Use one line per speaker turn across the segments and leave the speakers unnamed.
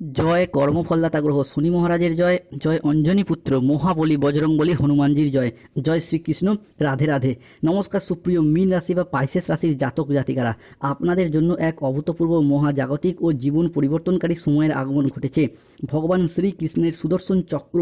জয় কর্মফলদাতা গ্রহ শনি মহারাজের জয়, জয় অঞ্জনী পুত্র মহাবলী বজরংবলী হনুমানজির জয়, জয় শ্রীকৃষ্ণ। রাধে রাধে। নমস্কার সুপ্রিয় মীন রাশি বা পাইসেস রাশির জাতক জাতিকারা, আপনাদের জন্য এক অভূতপূর্ব মহাজাগতিক ও জীবন পরিবর্তনকারী সময়ের আগমন ঘটেছে। ভগবান শ্রীকৃষ্ণের সুদর্শন চক্র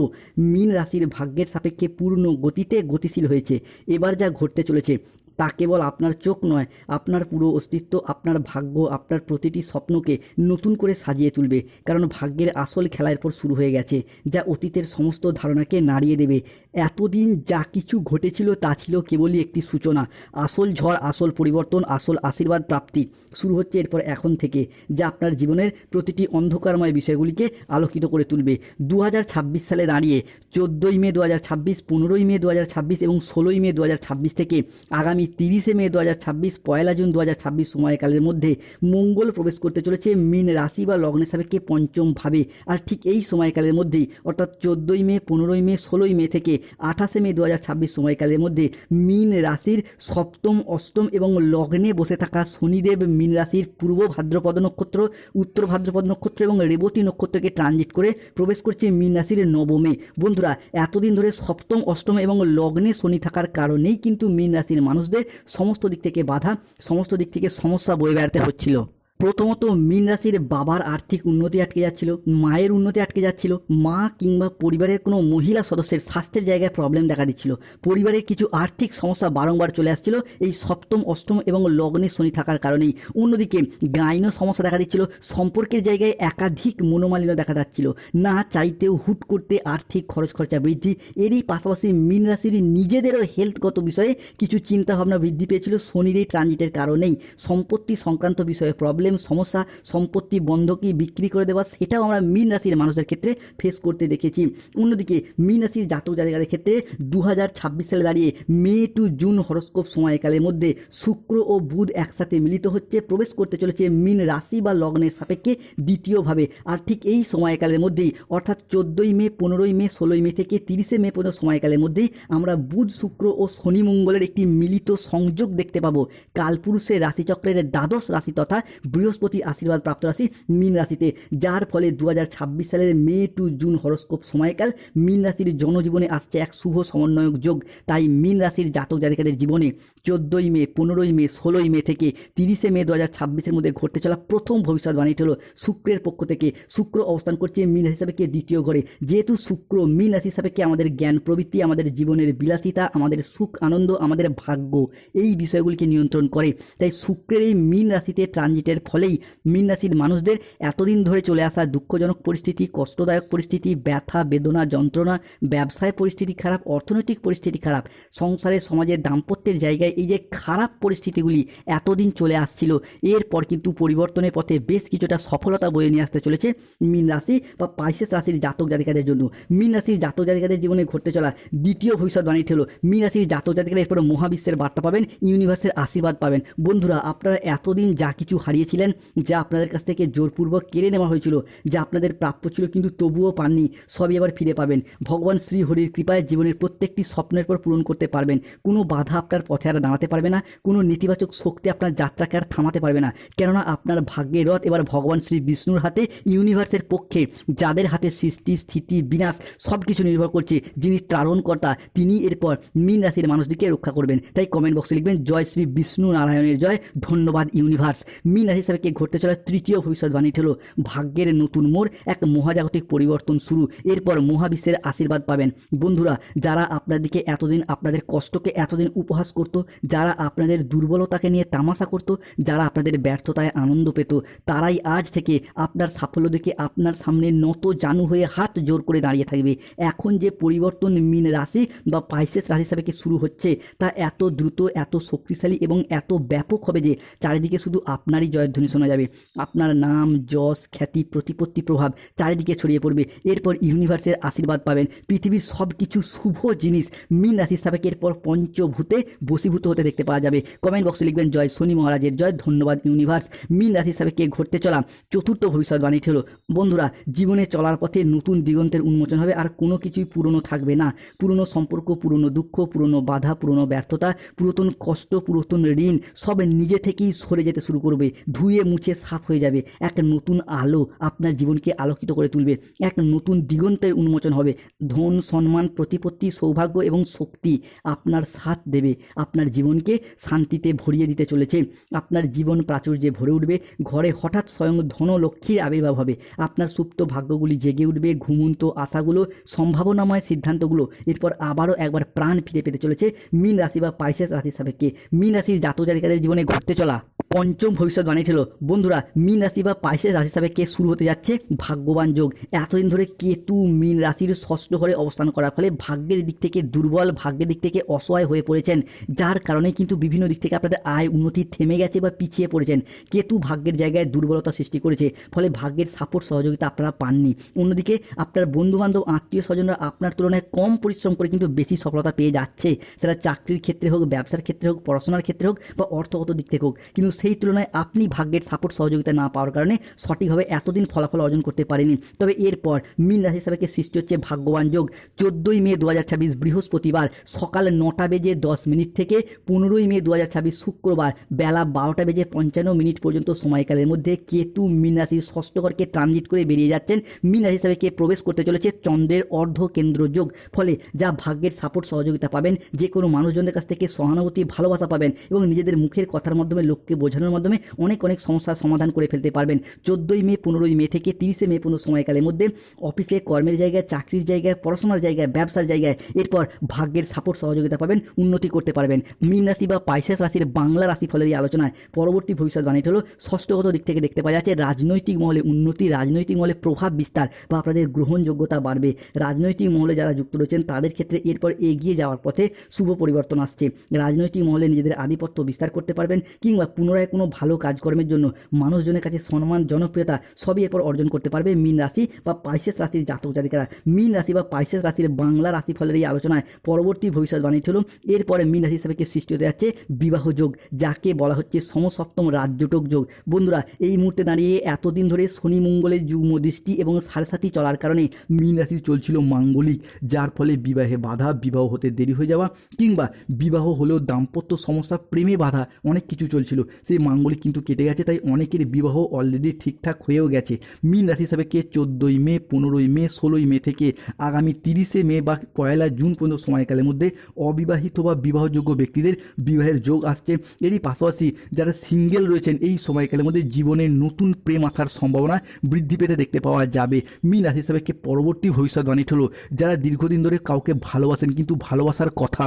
মীন রাশির ভাগ্যের সাপেক্ষে পূর্ণ গতিতে গতিশীল হয়েছে। এবার যা ঘটতে চলেছে তা কেবল আপনার চোখ নয়, আপনার পুরো অস্তিত্ব, আপনার ভাগ্য, আপনার প্রতিটি স্বপ্নকে নতুন করে সাজিয়ে তুলবে। কারণ ভাগ্যের আসল খেলা এরপর শুরু হয়ে গেছে, যা অতীতের সমস্ত ধারণাকে নাড়িয়ে দেবে। এতদিন যা কিছু ঘটেছিল তা ছিল কেবলই একটি সূচনা। আসল ঝড়, আসল পরিবর্তন, আসল আশীর্বাদ প্রাপ্তি শুরু হচ্ছে এরপর এখন থেকে, যা আপনার জীবনের প্রতিটি অন্ধকারময় বিষয়গুলিকে আলোকিত করে তুলবে। 2026 সালে দাঁড়িয়ে 14ই মে 2026, 15ই মে 2026 এবং 16ই মে 2026 থেকে আগামী 30শে মে 2026, 1 জুন 2026 সময়কালের মধ্যে মঙ্গল প্রবেশ করতে চলেছে মীন রাশি বা লগ্নের সাপেক্ষে পঞ্চম ভাবে। আর ঠিক এই সময়কালের মধ্যেই অর্থাৎ 14ই মে, 15ই মে, 16ই মে থেকে 28শে মে 2026 সময়কালের মধ্যে মীন রাশির সপ্তম, অষ্টম এবং লগ্নে বসে থাকা শনিদেব মীন রাশির পূর্ব ভাদ্রপদ নক্ষত্র, উত্তর ভাদ্রপদ নক্ষত্র এবং রেবতী নক্ষত্রকে ট্রানজিট করে প্রবেশ করছে মীন রাশির নবমে। বন্ধুরা, এতদিন ধরে সপ্তম, অষ্টম এবং লগ্নে শনি থাকার কারণেই কিন্তু মীন রাশির মানুষদের সমস্ত দিক থেকে বাধা, সমস্ত দিক থেকে সমস্যা বয়ে বেড়াতে হচ্ছিল। প্রথমত মীন রাশির বাবার আর্থিক উন্নতি আটকে যাচ্ছিল, মায়ের উন্নতি আটকে যাচ্ছিল, মা কিংবা পরিবারের কোনো মহিলা সদস্যের স্বাস্থ্যের জায়গায় প্রবলেম দেখা দিচ্ছিল, পরিবারের কিছু আর্থিক সমস্যা বারংবার চলে আসছিল এই সপ্তম, অষ্টম এবং লগ্নে শনি থাকার কারণেই। অন্যদিকে গাইন সমস্যা দেখা দিচ্ছিল, সম্পর্কের জায়গায় একাধিক মনোমালিন্য দেখা যাচ্ছিল, না চাইতেও হুট করতে আর্থিক খরচ খরচা বৃদ্ধি। এরই পাশাপাশি মীন রাশির নিজেদেরও হেলথগত বিষয়ে কিছু চিন্তাভাবনা বৃদ্ধি পেয়েছিল শনির এই ট্রানজিটের কারণেই। সম্পত্তি সংক্রান্ত বিষয়ে প্রবলেম, সমস্যা, সম্পত্তি বন্ধকি বিক্রি করে দেওয়া, সেটাও আমরা মীন রাশির মানুষদের ক্ষেত্রে ফেস করতে দেখেছি। অন্যদিকে মীন রাশির জাতক জাতিকাদের ক্ষেত্রে 2026 সালে দাঁড়িয়ে মে টু জুন হরস্কোপ সময়কালের মধ্যে শুক্র ও বুধ একসাথে মিলিত হচ্ছে, প্রবেশ করতে চলেছে মীন রাশি বা লগ্নের সাপেক্ষে দ্বিতীয়ভাবে। আর ঠিক এই সময়কালের মধ্যেই অর্থাৎ 14ই মে, 15ই মে, 16ই মে থেকে 30শে মে পর্যন্ত সময়কালের মধ্যেই আমরা বুধ, শুক্র ও শনি মঙ্গলের একটি মিলিত সংযোগ দেখতে পাবো কালপুরুষের রাশিচক্রের দ্বাদশ রাশি তথা বৃহস্পতির আশীর্বাদ প্রাপ্ত রাশি মীন রাশিতে, যার ফলে 2026 সালের মে টু জুন হরস্কোপ সময়কাল মীন রাশির জনজীবনে আসছে এক শুভ সমন্বয়ক যোগ। তাই মীন রাশির জাতক জাতিকাদের জীবনে 14ই মে, 15ই মে, 16ই মে থেকে 30শে মে 2026-এর মধ্যে ঘটতে চলা প্রথম ভবিষ্যৎবাণীটি হলো শুক্রের পক্ষ থেকে। শুক্র অবস্থান করছে মীন রাশি সাপেক্ষে দ্বিতীয় ঘরে। যেহেতু শুক্র মীন রাশি সাপেক্ষে আমাদের জ্ঞান প্রবৃত্তি, আমাদের জীবনের বিলাসিতা, আমাদের সুখ আনন্দ, আমাদের ভাগ্য, এই বিষয়গুলিকে নিয়ন্ত্রণ করে, তাই শুক্রের এই মীন রাশিতে ট্রানজিটের ফলেই মীন রাশির মানুষদের এতদিন ধরে চলে আসা দুঃখজনক পরিস্থিতি, কষ্টদায়ক পরিস্থিতি, ব্যথা বেদনা যন্ত্রণা, ব্যবসায় পরিস্থিতি খারাপ, অর্থনৈতিক পরিস্থিতি খারাপ, সংসারে সমাজের দাম্পত্যের জায়গায় এই যে খারাপ পরিস্থিতিগুলি এতদিন চলে আসছিল, এরপর কিন্তু পরিবর্তনের পথে বেশ কিছুটা সফলতা বয়ে নিয়ে আসতে চলেছে মীন রাশি বা পাইসেস রাশির জাতক জাতিকাদের জন্য। মীন রাশির জাতক জাতিকাদের জীবনে ঘটতে চলা দ্বিতীয় ভবিষ্যৎবাণীটি হলো মীন রাশির জাতক জাতিকারা এরপরে মহাবিশ্বের বার্তা পাবেন, ইউনিভার্সের আশীর্বাদ পাবেন। বন্ধুরা, আপনারা এতদিন যা কিছু হারিয়েছিলেন, যা আপনাদের কাছ থেকে জোরপূর্বক কেড়ে নেওয়া হয়েছিল, যা আপনাদের প্রাপ্য ছিল কিন্তু তবুও পাননি, সবই আবার ফিরে পাবেন। ভগবান শ্রী হরির কৃপায় জীবনের প্রত্যেকটি স্বপ্নের পর পূরণ করতে পারবেন। কোনো বাধা আপনার পথে আর দাঁড়াতে পারবে না, কোনো নেতিবাচক শক্তি আপনার যাত্রাকে আর থামাতে পারবে না। কেননা আপনার ভাগ্যের রথ এবার ভগবান শ্রী বিষ্ণুর হাতে, ইউনিভার্সের পক্ষে, যাদের হাতে সৃষ্টি স্থিতি বিনাশ সব কিছু নির্ভর করছে, যিনি ত্রারণকর্তা, তিনি এরপর মীন রাশির মানুষদেরকে রক্ষা করবেন। তাই কমেন্ট বক্সে লিখবেন জয় শ্রী বিষ্ণু নারায়ণের জয়, ধন্যবাদ ইউনিভার্স। মীন রাশি হিসাবে ঘটতে চলা তৃতীয় ভবিষ্যৎবাণীটি হলো ভাগ্যের নতুন মোড়, এক মহাজাগতিক পরিবর্তন শুরু, এরপর মহাবিশ্বের আশীর্বাদ পাবেন। বন্ধুরা, যারা আপনার দিকে এতদিন আপনাদের কষ্টকে এতদিন উপহাস করত, যারা আপনাদের দুর্বলতাকে নিয়ে তামাশা করত, যারা আপনাদের ব্যর্থতায় আনন্দ পেত, তারাই আজ থেকে আপনার সাফল্য দেখে আপনার সামনে নত জানু হয়ে হাত জোর করে দাঁড়িয়ে থাকবে। এখন যে পরিবর্তন মীন রাশি বা পাইসেস রাশি হিসাবে শুরু হচ্ছে, তা এত দ্রুত, এত শক্তিশালী এবং এত ব্যাপক হবে যে চারিদিকে শুধু আপনারই জয়ধ্বনি শোনা যাবে। আপনার নাম, যশ, খ্যাতি, প্রতিপত্তি, প্রভাব চারিদিকে ছড়িয়ে পড়বে। এরপর ইউনিভার্সের আশীর্বাদ পাবেন। পৃথিবীর সব কিছু শুভ জিনিস মীন রাশির সাপেক্ষে এরপর পঞ্চভূতে বশীভূত হতে দেখতে পাওয়া যাবে। কমেন্ট বক্সে লিখবেন জয় শনি মহারাজের জয়, ধন্যবাদ ইউনিভার্স। মীন রাশির সাপেক্ষে ঘটতে চলা চতুর্থ ভবিষ্যৎবাণীটি হলো বন্ধুরা, জীবনে চলার পথে নতুন দিগন্তের উন্মোচন হবে, আর কোনো কিছুই পুরনো থাকবে না। পুরনো সম্পর্ক, পুরনো দুঃখ, পুরনো বাধা, পুরনো ব্যর্থতা, পুরাতন কষ্ট, পুরাতন ঋণ সব নিজে থেকেই সরে যেতে শুরু করবে, ধুয়ে মুছে সাফ হয়ে যাবে। এক নতুন আলো আপনার জীবনকে আলোকিত করে তুলবে। এক নতুন দিগন্তের উন্মোচন হবে। ধন, সম্মান, প্রতিপত্তি, সৌভাগ্য এবং শক্তি আপনার সাথ দেবে। আপনার জীবনকে শান্তিতে ভরিয়ে দিতে চলেছে। আপনার জীবন প্রাচুর্যে ভরে উঠবে। ঘরে হঠাৎ স্বয়ং ধনলক্ষ্মীর আবির্ভাব হবে। আপনার সুপ্ত ভাগ্যগুলি জেগে উঠবে। ঘুমন্ত আশাগুলো, সম্ভাবনাময় সিদ্ধান্তগুলো এরপর আবারও একবার প্রাণ ফিরে পেতে চলেছে মীন রাশি বা পাইসেস রাশির সাপেক্ষে। মীন রাশির জাতক জাতিকাদের জীবনে ঘটতে চলা পঞ্চম ভবিষ্যৎবাণী ছিল বন্ধুরা, মীন রাশি বা পাইসেস রাশি সাপেক্ষে শুরু হতে যাচ্ছে ভাগ্যবান যোগ। এতদিন ধরে কেতু মীন রাশির ষষ্ঠ ঘরে অবস্থান করার ফলে ভাগ্যের দিক থেকে দুর্বল, ভাগ্যের দিক থেকে অসহায় হয়ে পড়েছেন, যার কারণে কিন্তু বিভিন্ন দিক থেকে আপনাদের আয় উন্নতি থেমে গেছে বা পিছিয়ে পড়েছেন। কেতু ভাগ্যের জায়গায় দুর্বলতা সৃষ্টি করেছে, ফলে ভাগ্যের সাপোর্ট সহযোগিতা আপনারা পাননি। অন্যদিকে আপনার বন্ধুবান্ধব, আত্মীয় স্বজনরা আপনার তুলনায় কম পরিশ্রম করে কিন্তু বেশি সফলতা পেয়ে যাচ্ছে, সেটা চাকরির ক্ষেত্রে হোক, ব্যবসার ক্ষেত্রে হোক, পড়াশোনার ক্ষেত্রে হোক বা অর্থগত দিক থেকে হোক। কিন্তু সেই তুলনায় আপনি ভাগ্যের সাপোর্ট সহযোগিতা না পাওয়ার কারণে সঠিকভাবে এতদিন ফলাফল অর্জন করতে পারেনি। তবে এরপর মীন রাশি হিসাবে সৃষ্টি হচ্ছে ভাগ্যবান যোগ। 14ই মে 2026 বৃহস্পতিবার সকাল 9:10 থেকে 15ই মে 2026 শুক্রবার বেলা 12:55 পর্যন্ত সময়কালের মধ্যে কেতু মীন রাশির ষষ্ঠ ঘরকে ট্রানজিট করে বেরিয়ে যাচ্ছেন। মীন রাশি হিসাবে প্রবেশ করতে চলেছে চন্দ্রের অর্ধ কেন্দ্র যোগ, ফলে যা ভাগ্যের সাপোর্ট সহযোগিতা পাবেন, যে কোনো মানুষজনের কাছ থেকে সহানুভূতি, ভালোবাসা পাবেন এবং নিজেদের মুখের কথার মাধ্যমে লোককে বোঝানোর মাধ্যমে অনেক সমস্যার সমাধান করে ফেলতে পারবেন। 14ই মে, 15ই মে থেকে 30শে মে পর্যন্ত সময়কালের মধ্যে অফিসে, কর্মের জায়গায়, চাকরির জায়গায়, পড়াশোনার জায়গায়, ব্যবসার জায়গায় এরপর ভাগ্যের সাপোর্ট সহযোগিতা পাবেন, উন্নতি করতে পারবেন। মীন রাশি বা পাইসেস রাশির বাংলা রাশি ফলের এই আলোচনায় পরবর্তী ভবিষ্যৎবাণীটি হলো ষষ্ঠগত দিক থেকে দেখতে পাওয়া যাচ্ছে রাজনৈতিক মহলে উন্নতি, রাজনৈতিক মহলে প্রভাব বিস্তার বা আপনাদের গ্রহণযোগ্যতা বাড়বে। রাজনৈতিক মহলে যারা যুক্ত রয়েছেন তাদের ক্ষেত্রে এরপর এগিয়ে যাওয়ার পথে শুভ পরিবর্তন আসছে। রাজনৈতিক মহলে নিজেদের আধিপত্য বিস্তার করতে পারবেন কিংবা পুনরায় কোনো ভালো কাজকর্মের জন্য মানুষজনের কাছে সম্মান, জনপ্রিয়তা সবই এরপর অর্জন করতে পারবে মীন রাশি বা পাইসেস রাশির জাতক জাতিকারা। মীন রাশি বা পাইসেস রাশির বাংলা রাশি ফলের এই আলোচনায় পরবর্তী ভবিষ্যৎবাণীটি হলো এরপরে মীন রাশি হিসাবে সৃষ্টি হতে যাচ্ছে বিবাহ যোগ, যাকে বলা হচ্ছে সমসপ্তম রাজযোটক যোগ। বন্ধুরা, এই মুহূর্তে দাঁড়িয়ে এতদিন ধরে শনি মঙ্গলের যুগ্ম দৃষ্টি এবং সাড়ে করার কারণে মীন রাশির চলছিল মাঙ্গলিক, যার ফলে বিবাহে বাধা, বিবাহ হতে দেরি হয়ে যাওয়া কিংবা বিবাহ হলেও দাম্পত্য সমস্যা, প্রেমে বাধা, অনেক কিছু চলছিল। সেই মাঙ্গলিক কিন্তু কেটে গেছে, তাই অনেকের বিবাহ অলরেডি ঠিকঠাক হয়েও গেছে। মীন রাশি হিসাবে 14ই মে, 15ই মে, 16ই মে থেকে আগামী 30শে মে বা 1লা জুন পর্যন্ত সময়কালের মধ্যে অবিবাহিত বা বিবাহযোগ্য ব্যক্তিদের বিবাহের যোগ আসছে। এরই পাশাপাশি যারা সিঙ্গেল রয়েছেন এই সময়কালের মধ্যে জীবনের নতুন প্রেম আসার সম্ভাবনা বৃদ্ধি পেতে দেখতে পাওয়া যাবে। মীন রাশি হিসাবে পরবর্তী ভবিষ্যৎবাণীটি হলো যারা দীর্ঘদিন ধরে কাউকে ভালোবাসেন কিন্তু ভালোবাসার কথা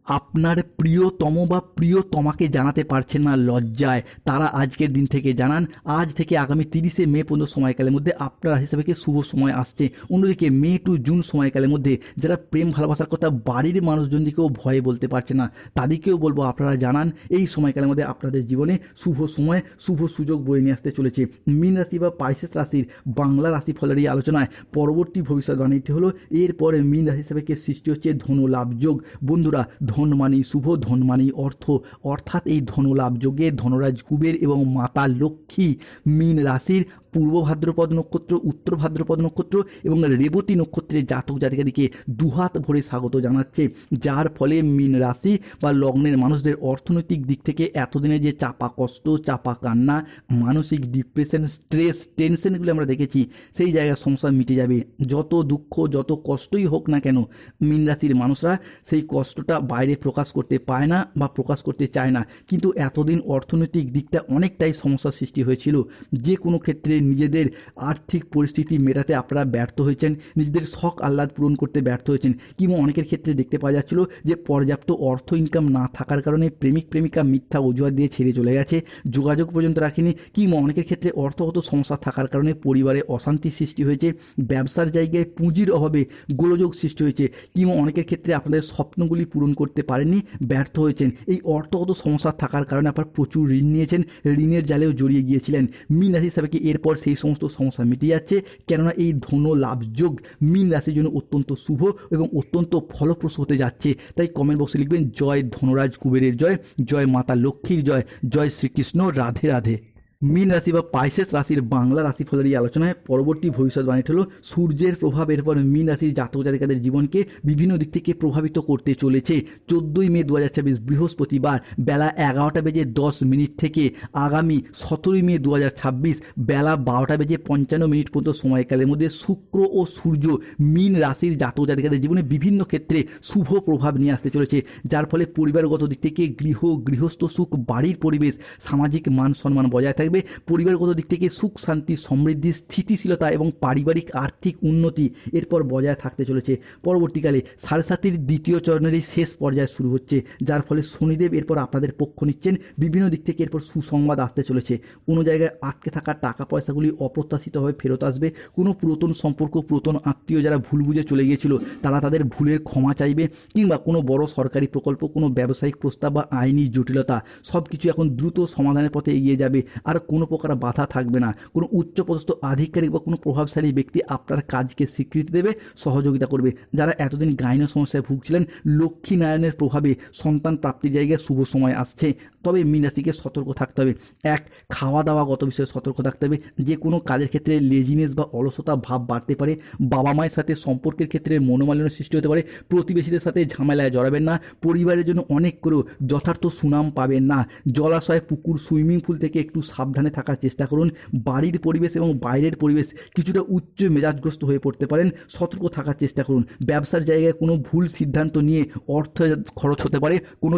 আপনার প্রিয়তম বা প্রিয়তমাকে জানাতে পারছেন না লজ্জায়, তারা আজকের দিন থেকে জানান। আজ থেকে আগামী 30শে মে পর্যন্ত সময়কালের মধ্যে আপনার হিসাবে শুভ সময় আসছে। অন্যদিকে মে টু জুন সময়কালের মধ্যে যারা প্রেম ভালোবাসার কথা বাড়ির মানুষজনকেও ভয়ে বলতে পারছে না, তাদেরকেও বলবো আপনারা জানান। এই সময়কালের মধ্যে আপনাদের জীবনে শুভ সময়, শুভ সুযোগ বয়ে নিয়ে আসতে চলেছে। মীন রাশি বা পাইসেস রাশির বাংলা রাশি ফলের এই আলোচনায় পরবর্তী ভবিষ্যৎবাণীটি হলো এরপরে মীন রাশি হিসাবে সৃষ্টি হচ্ছে ধনলাভ যোগ। বন্ধুরা, ধন মানেই শুভ, ধন মানেই অর্থ, অর্থাৎ এই ধনলাভ যোগে ধনরাজ কুবের এবং মাতা লক্ষ্মী মীন রাশির পূর্ব ভাদ্রপদ নক্ষত্র, উত্তর ভাদ্রপদ নক্ষত্র এবং রেবতী নক্ষত্রের জাতক জাতিকাদিকে দুহাত ভরে স্বাগত জানাচ্ছে, যার ফলে মীন রাশি বা লগ্নের মানুষদের অর্থনৈতিক দিক থেকে এতদিনে যে চাপা কষ্ট, চাপা কান্না, মানসিক ডিপ্রেশন, স্ট্রেস, টেনশনগুলো আমরা দেখেছি, সেই জায়গার সমস্যা মিটে যাবে। যত দুঃখ, যত কষ্টই হোক না কেন, মীন রাশির মানুষরা সেই কষ্টটা বাইরে প্রকাশ করতে পায় না বা প্রকাশ করতে চায় না। কিন্তু এতদিন অর্থনৈতিক দিকটা অনেকটাই সমস্যার সৃষ্টি হয়েছিল। যে কোনো ক্ষেত্রে নিজেদের আর্থিক পরিস্থিতি মেটাতে আপনারা ব্যর্থ হয়েছেন, নিজেদের শখ আহ্লাদ পূরণ করতে ব্যর্থ হয়েছেন, কিংবা অনেকের ক্ষেত্রে দেখতে পাওয়া যাচ্ছিল যে পর্যাপ্ত অর্থ ইনকাম না থাকার কারণে প্রেমিক প্রেমিকা মিথ্যা অজুহাত দিয়ে ছেড়ে চলে গেছে, যোগাযোগ পর্যন্ত রাখেনি, কিংবা অনেকের ক্ষেত্রে অর্থগত সমস্যা থাকার কারণে পরিবারে অশান্তির সৃষ্টি হয়েছে, ব্যবসার জায়গায় পুঁজির অভাবে গোলযোগ সৃষ্টি হয়েছে, কিংবা অনেকের ক্ষেত্রে আপনাদের স্বপ্নগুলি পূরণ করতে পারেননি, ব্যর্থ হয়েছেন। এই অর্থগত সমস্যা থাকার কারণে আপনারা প্রচুর ঋণ নিয়েছেন, ঋণের জালেও জড়িয়ে গিয়েছিলেন। মীন রাশি হিসাবে এরপর সেই সমস্ত সমস্যা মিটে যাচ্ছে, কেননা এই ধন লাভ যোগ মীন রাশির জন্য অত্যন্ত শুভ এবং অত্যন্ত ফলপ্রসূ হতে যাচ্ছে। তাই কমেন্ট বক্সে লিখবেন জয় ধনরাজ কুবেরের জয়, জয় মাতা লক্ষ্মীর জয়, জয় শ্রীকৃষ্ণ, রাধে রাধে। মীন রাশি বা পাইসেস রাশির বাংলা রাশিফলের এই আলোচনায় পরবর্তী ভবিষ্যৎবাণীটি হলো সূর্যের প্রভাব এরপর মীন রাশির জাতক জাতিকাদের জীবনকে বিভিন্ন দিক থেকে প্রভাবিত করতে চলেছে। 14ই মে 2026 বৃহস্পতিবার বেলা 11:10 থেকে আগামী 17ই মে 2026 বেলা 12:55 পর্যন্ত সময়কালের মধ্যে শুক্র ও সূর্য মীন রাশির জাতক জাতিকাদের জীবনে বিভিন্ন ক্ষেত্রে শুভ প্রভাব নিয়ে আসতে চলেছে, যার ফলে পরিবারগত দিক থেকে গৃহস্থ সুখ, বাড়ির পরিবেশ, সামাজিক মান সম্মান বজায় থাকবে। পরিবারগত দিক থেকে সুখ শান্তি সমৃদ্ধি স্থিতিশীলতা এবং পারিবারিক আর্থিক উন্নতি এরপর বজায় থাকতে চলেছে। পরবর্তীকালে 7.5 দ্বিতীয় চরণের এই শেষ পর্যায়ে শুরু হচ্ছে, যার ফলে শনিদেব এরপর আপনাদের পক্ষ নিচ্ছেন। বিভিন্ন দিক থেকে এরপর সুসংবাদ আসতে চলেছে। কোনো জায়গায় আটকে থাকা টাকা পয়সাগুলি অপ্রত্যাশিতভাবে ফেরত আসবে। কোনো পুরাতন সম্পর্ক, পুরাতন আত্মীয় যারা ভুল বুঝে চলে গিয়েছিল তারা তাদের ভুলের ক্ষমা চাইবে, কিংবা কোনো বড় সরকারি প্রকল্প, কোনো ব্যবসায়িক প্রস্তাব বা আইনি জটিলতা সব কিছু এখন দ্রুত সমাধানের পথে এগিয়ে যাবে। আর কোনো প্রকার বাধা থাকবে না। কোনো উচ্চপদস্থ আধিকারিক বা কোনো প্রভাবশালী ব্যক্তি আপনার কাজকে স্বীকৃতি দেবে, সহযোগিতা করবে। যারা এতদিন গাইনো সমস্যায় ভুগছিলেন, লক্ষ্মী নারায়ণের প্রভাবে সন্তান প্রাপ্তির জায়গায় শুভ সময় আসছে। তবে মীন রাশিকে সতর্ক থাকতে হবে। এক, খাওয়া দাওয়াগত বিষয়ে সতর্ক থাকতে হবে। যে কোনো কাজের ক্ষেত্রে লেজিনেস বা অলসতা ভাব বাড়তে পারে। বাবা মায়ের সাথে সম্পর্কের ক্ষেত্রে মনোমালিন্য সৃষ্টি হতে পারে। প্রতিবেশীদের সাথে ঝামেলায় জড়াবেন না। পরিবারের জন্য অনেক করেও যথার্থ সুনাম পাবেন না। জলাশয়, পুকুর, সুইমিং পুল থেকে একটু সাবধানে থাকার চেষ্টা করুন। বাড়ির পরিবেশ এবং বাইরের পরিবেশ কিছুটা উচ্চ মেজাজগ্রস্ত হয়ে পড়তে পারেন, সতর্ক থাকার চেষ্টা করুন। ব্যবসার জায়গায় কোনো ভুল সিদ্ধান্ত নিয়ে অর্থ খরচ হতে পারে। কোনো